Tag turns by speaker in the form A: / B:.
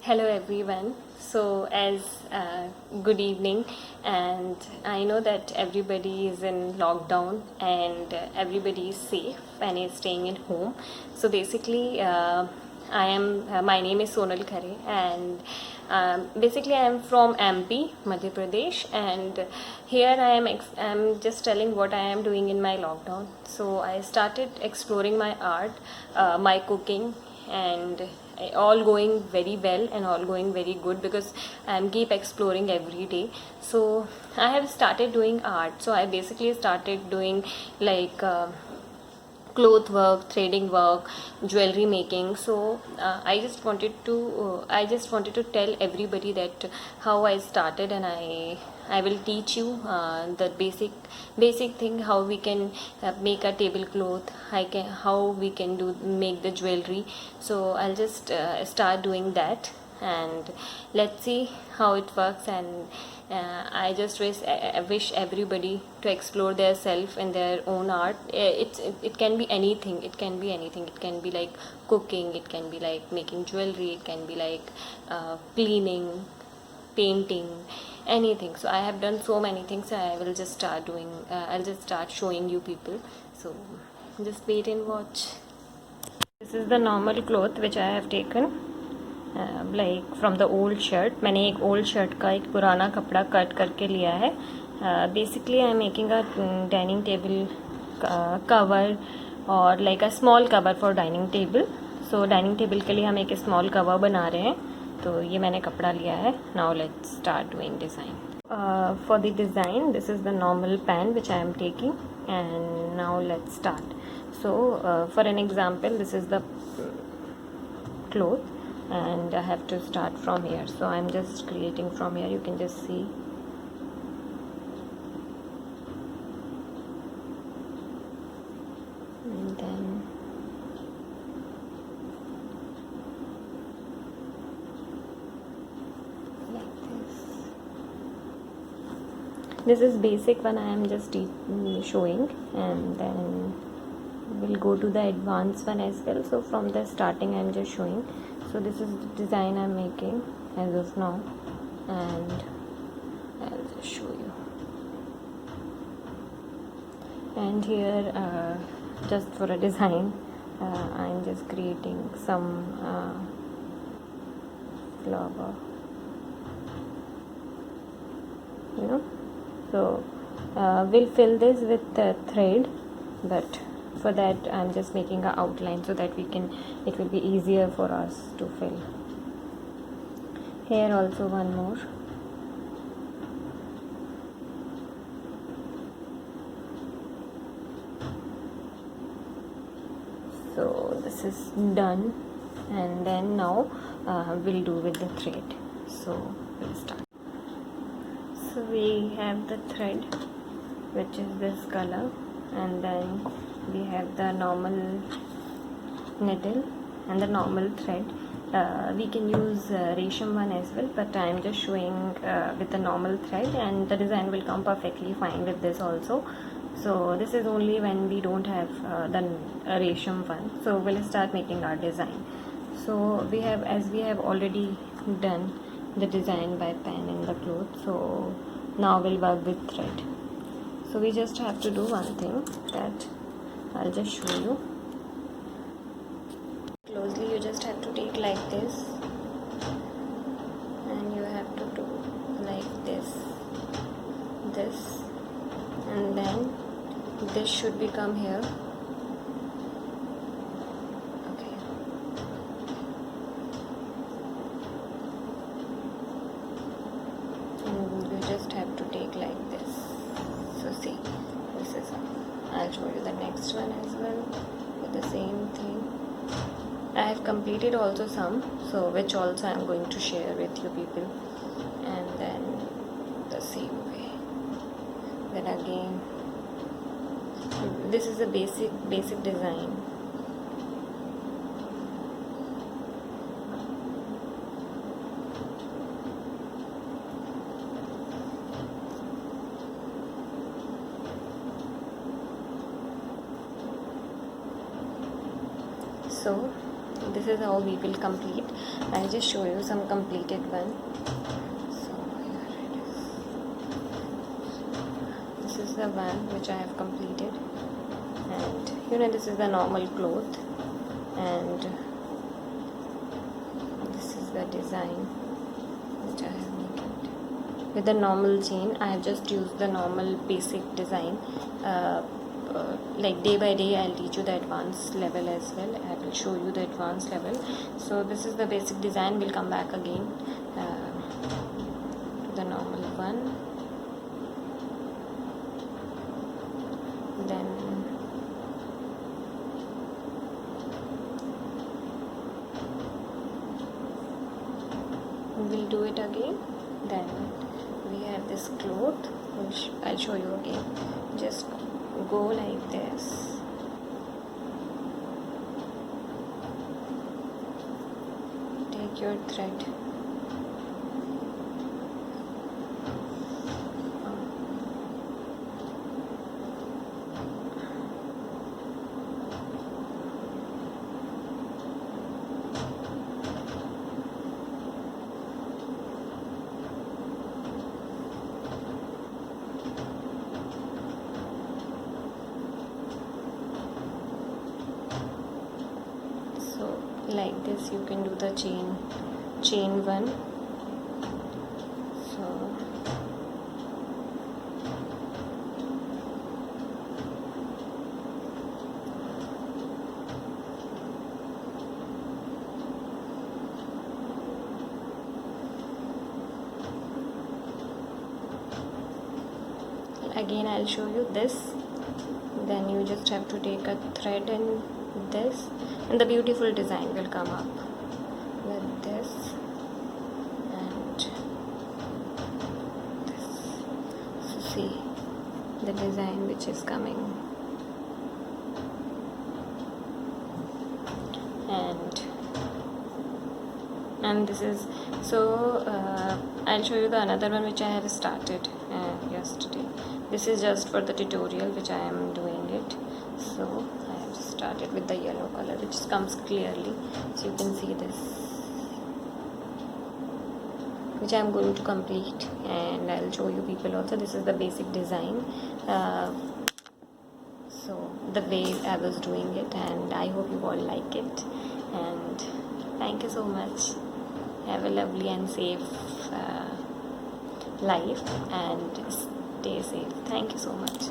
A: Hello everyone. So, as good evening, and I know that everybody is in lockdown and everybody is safe and is staying at home. So, basically, my name is Sonal Khare, and basically, I am from MP, Madhya Pradesh, and here I'm just telling what I am doing in my lockdown. So, I started exploring my art, my cooking, and all going very well and all going very good because I'm keep exploring every day. So I have started doing art. So I basically started doing like cloth work, threading work, jewelry making. So I just wanted to tell everybody that how I started, and I will teach you the basic thing how we can make a tablecloth. How we can do make the jewelry. So I'll just start doing that, and let's see how it works. And I just wish everybody to explore their self and their own art. It can be anything. It can be anything. It can be like cooking. It can be like making jewelry. It can be like cleaning, painting, anything. So I have done so many things. I will just start doing. I'll just start showing you people. So just wait and watch. This is the normal cloth which I have taken, like from the old shirt. मैंने एक old shirt का एक पुराना कपड़ा cut करके लिया है. Basically I am making a dining table cover और like a small cover for dining table. So dining table के लिए हम एक स्मॉल कवर बना रहे हैं. तो ये मैंने कपड़ा लिया है. Now let's start doing design. For the design, this is the normal pan which I am taking, and now let's start. So for an example, this is the cloth, and I have to start from here. So I'm just creating from here. You can just see. And then like this is basic one I am just showing, and then we'll go to the advanced one as well. So from the starting I'm just showing. So this is the design I'm making as of now, and I'll just show you. And here just for a design, I'm just creating some flower, so we'll fill this with thread, but for that I'm just making an outline so that it will be easier for us to fill. Here also one more. So this is done, and then now we'll do with the thread. So we'll start. So we have the thread, which is this color, and then we have the normal needle and the normal thread. We can use resham one as well, but I am just showing with the normal thread, and the design will come perfectly fine with this also. So this is only when we don't have the resham one. So we'll start making our design. So we have already done the design by pen in the cloth. So now we'll work with thread. So we just have to do one thing, that I'll just show you closely. You just have to take like this, and you have to do like this, and then this should become here. Okay. And you just have to take like this. So see, this is how. I'll show you the next one as well with the same thing. I have completed also some, so which also I am going to share with you people. And then the same way. Then again, this is a basic design. So this is how we will complete. I'll just show you some completed one. So here it is. This is the one which I have completed, and this is the normal cloth, and this is the design which I have made it with the normal chain. I have just used the normal basic design. Like day by day I'll teach you the advanced level as well. I will show you the advanced level. So this is the basic design. We'll come back again to the normal one. Then we'll do it again. Then we have this cloth, which I'll show you again. Just go like this. Take your thread. Like this you can do the chain one. So again I'll show you this. Then you just have to take a thread in this, and the beautiful design will come up with this and this. So see the design which is coming, and this is so I'll show you the another one which I have started yesterday. This is just for the tutorial which I am doing it. So I have started with the yellow color which comes clearly, so you can see this, which I am going to complete, and I'll show you people also. This is the basic design, so the way I was doing it, and I hope you all like it, and thank you so much. Have a lovely and safe life, and stay safe. Thank you so much.